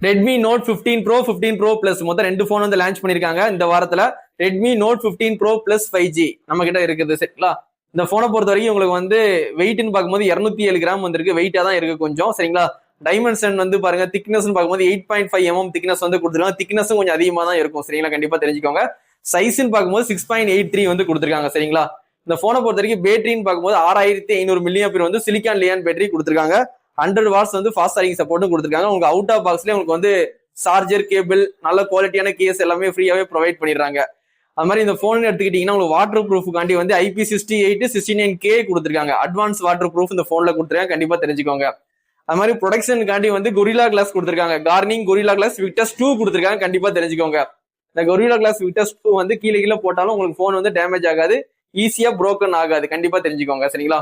Redmi note 15 pro 15 pro plus மொத்தம் 2 phone வந்து launch பண்ணிருக்காங்க இந்த வாரத்துல. Redmi note 15 pro plus 5G நம்ம கிட்ட இருக்குது சரிங்களா. இந்த போனை பொறுத்த வரைக்கும் உங்களுக்கு வந்து வெயிட்னு பார்க்கும்போது 207 கிராம் வந்திருக்கு, வெயிட்டா தான் இருக்கு கொஞ்சம் சரிங்களா. டைமென்ஷன் வந்து பாருங்க, திக்னஸ் பார்க்கும்போது 8.5 mm திக்னஸ் வந்து கொடுத்துருக்காங்க. திக்னஸும் கொஞ்சம் அதிகமா தான் இருக்கும் சரிங்களா, கண்டிப்பா தெரிஞ்சுக்கோங்க. சைஸ்ன்னு பார்க்கும்போது 6.83 வந்து கொடுத்துருக்காங்க சரிங்களா. இந்த போனை பொறுத்த வரைக்கும் பேட்டரின்னு பார்க்கும்போது 6500 mAh வந்து சிலிக்கான் லியான் பேட்டரி கொடுத்துருக்காங்க. 100 வாட்ஸ் வந்து ஃபாஸ்ட் சார்ஜிங் சப்போர்ட்டும் கொடுத்துருக்காங்க. உங்களுக்கு அவுட் ஆஃப் பாக்ஸ்லேயே உங்களுக்கு வந்து சார்ஜர், கேபிள், நல்ல குவாலிட்டியான கேஸ் எல்லாமே ஃப்ரீயாவே ப்ரொவைட் பண்ணிடுறாங்க. அது மாதிரி இந்த போன் எடுத்துக்கிட்டீங்கன்னா உங்களுக்கு வாட்டர் ப்ரூஃப்காண்டி வந்து IP68 69K கொடுத்துருக்காங்க. அட்வான்ஸ் வாட்டர் ப்ரூஃப் இந்த போன்ல கொடுத்துருக்காங்க, கண்டிப்பா தெரிஞ்சுக்கோங்க. அது மாதிரி ப்ரொடக்ஷனுக்காண்டி வந்து கொரில்லா கிளாஸ் கொடுத்துருக்காங்க. கார்னிங் கொரில்லா கிளாஸ் விக்டஸ் 2 கொடுத்துருக்காங்க, கண்டிப்பா தெரிஞ்சுக்கோங்க. இந்த கொரில்லா கிளாஸ் விக்டஸ் 2 வந்து கீழே போட்டாலும் உங்களுக்கு போன் வந்து டேமேஜ் ஆகாது, ஈஸியா புரோக்கன் ஆகாது, கண்டிப்பா தெரிஞ்சுக்கோங்க சரிங்களா.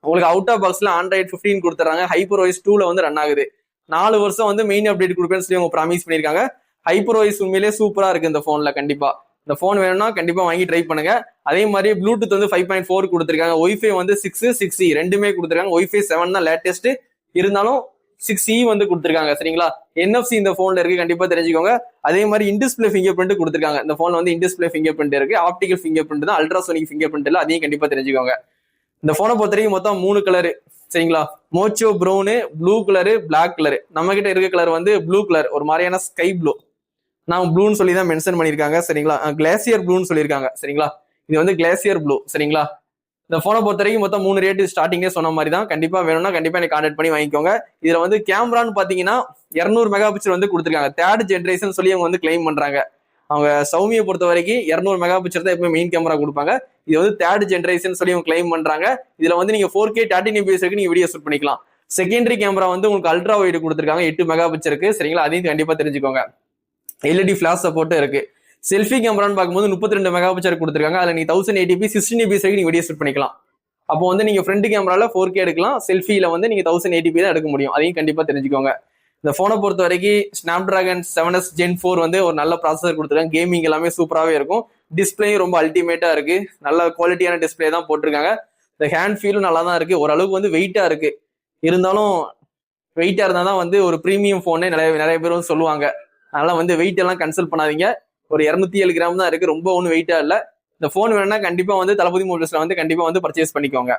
உங்களுக்கு அவுட் ஆஃப் பாக்ஸ்ல Android 15 கொடுத்துறாங்க. HyperOS 2ல வந்து ரன் ஆகுது. 4 வருஷம் வந்து மெயின் அப்டேட் கொடுப்பேன்னு சொல்லி அவங்க ப்ராமிஸ் பண்ணிருக்காங்க. HyperOS உண்மையிலேயே சூப்பரா இருக்கு இந்த போன்ல. கண்டிப்பா இந்த போன் வேணும்னா கண்டிப்பா வாங்கி ட்ரை பண்ணுங்க. அதே மாதிரி ப்ளூடூத் வந்து 5.4 கொடுத்துருக்காங்க. ஒய்ஃபை வந்து 6, 6E ரெண்டுமே கொடுத்துருக்காங்க. ஒய்ஃபை 7 தான் லேட்டஸ்ட், இருந்தாலும் 6E வந்து கொடுத்துருக்காங்க சரிங்களா. NFC இந்த போன்ல இருக்கு, கண்டிப்பா தெரிஞ்சுக்கோங்க. அதே மாதிரி இன்டிஸ்பிளே ஃபிங்கர் பிரிண்ட் கொடுத்துருக்காங்க. இந்த போன்ல வந்து இன்டிஸ்பிளே ஃபிங்கர் பிரிண்ட் இருக்கு, ஆப்டிகல் ஃபிங்கர் பிரிண்ட் தான், அல்ட்ராசோனிக் ஃபிங்கர் பிரிண்ட் இல்ல, அதையும் கண்டிப்பா தெரிஞ்சுக்கோங்க. இந்த போனை பொறுத்த வரைக்கும் மொத்தம் 3 கலரு சரிங்களா. Mocha brown, blue colour, black colour. நம்ம கிட்ட இருக்க கலர் வந்து ப்ளூ கலர், ஒரு மாதிரியான ஸ்கை ப்ளூ. நான் ப்ளூன்னு சொல்லி தான் மென்ஷன் பண்ணியிருக்காங்க சரிங்களா. கிளாசியர் ப்ளூன்னு சொல்லியிருக்காங்க சரிங்களா. இது வந்து கிளாசியர் ப்ளூ சரிங்களா. இந்த போனை பொறுத்த வரைக்கும் மொத்தம் 3 ரேட்டு ஸ்டார்டிங்கே சொன்ன மாதிரி தான். கண்டிப்பா வேணும்னா கண்டிப்பா எனக்கு கான்டாக்ட் பண்ணி வாங்கிக்கோங்க. இதுல வந்து கேமரான்னு பாத்தீங்கன்னா 200 மெகா பிக்சல் வந்து கொடுத்துருக்காங்க. 3rd ஜென்ரேஷன் சொல்லி அவங்க வந்து கிளைம் பண்றாங்க. அவங்க சௌமியை பொறுத்த வரைக்கும் 200 மெகா பிக்சல் தான் எப்பவுமே மெயின் கேமரா கொடுப்பாங்க. இது வந்து 3rd ஜென்ரேஷன் சொல்லி அவங்க கிளைம் பண்றாங்க. இதுல வந்து நீங்க 4K 13 fps வரைக்கும் நீங்க வீடியோ ஷூட் பண்ணிக்கலாம். செகண்டரி கேமரா வந்து உங்களுக்கு அல்ட்ரா வைடு கொடுத்துருக்காங்க, 8 மெகா பிக்சருக்கு சரிங்களா. அதையும் கண்டிப்பா தெரிஞ்சுக்கோங்க. LED ஃபிளாஷ் சப்போர்ட் இருக்கு. செல்ஃபி கேமரான்னு பார்க்கும்போது 32 மெகா பிக்சர் கொடுத்துருக்காங்க. அதுல நீங்க 1080p 16 fps வரைக்கும் நீங்க வீடியோ ஷூட் பண்ணிக்கலாம். அப்போ வந்து நீங்க ஃப்ரண்ட் கேமரால 4K எடுக்கலாம், செல்ஃபியில வந்து நீங்க 1080p தான் எடுக்க முடியும். அதையும் கண்டிப்பா தெரிஞ்சுக்கோங்க. இந்த போனை பொறுத்த வரைக்கும் Snapdragon 7s Gen 4 வந்து ஒரு நல்ல ப்ராசஸர் கொடுத்துருக்காங்க. கேமிங் எல்லாமே சூப்பராகவே இருக்கும். டிஸ்பிளேயும் ரொம்ப அல்டிமேட்டா இருக்கு, நல்ல குவாலிட்டியான டிஸ்பிளே தான் போட்டிருக்காங்க. இந்த ஹேண்ட் ஃபீலும் நல்லா தான் இருக்கு, ஓரளவுக்கு வந்து வெயிட்டா இருக்கு. இருந்தாலும் வெயிட்டா இருந்தா தான் வந்து ஒரு ப்ரீமியம் போனே நிறைய பேர் வந்து சொல்லுவாங்க. அதனால வந்து வெயிட் எல்லாம் கன்சல்ட் பண்ணாதீங்க. ஒரு 207 கிராம் தான் இருக்கு, ரொம்ப ஒன்றும் வெயிட்டா இல்லை. இந்த போன் வேணும்னா கண்டிப்பா வந்து தளபதி மொபைல்ஸ்ல வந்து கண்டிப்பா வந்து பர்ச்சேஸ் பண்ணிக்கோங்க.